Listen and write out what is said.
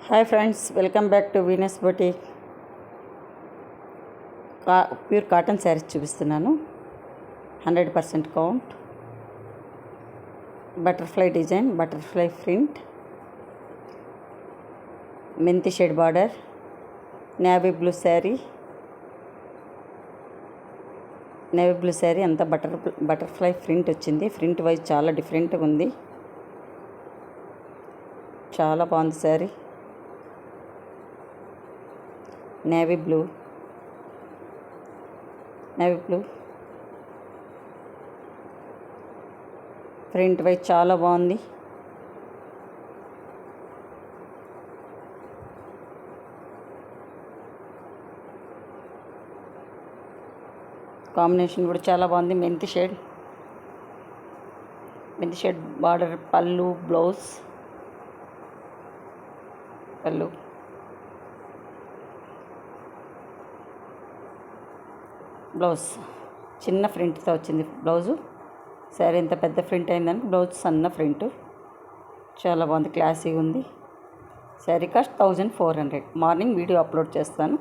Hi friends, welcome back to Venus boutique. Pure cotton saris చూపిస్తున్నాను. 100% count, butterfly design, butterfly print, మెంతి shade border, navy blue sari అంతా butterfly print వచ్చింది. Print wise చాలా డిఫరెంట్గా ఉంది, చాలా బాగుంది శారీ. నేవీ బ్లూ ప్రింట్ వైజ్ చాలా బాగుంది. కాంబినేషన్ కూడా చాలా బాగుంది. మెంతి షేడ్ బార్డర్, పళ్ళు, బ్లౌజ్, బ్లౌజ్ చిన్న ప్రింట్తో వచ్చింది. బ్లౌజు శారీ ఇంత పెద్ద ప్రింట్ అయిందని బ్లౌజ్ సన్న ప్రింట్, చాలా బాగుంది, క్లాసీగా ఉంది. Sari cost 1400. Morning video upload చేస్తాను.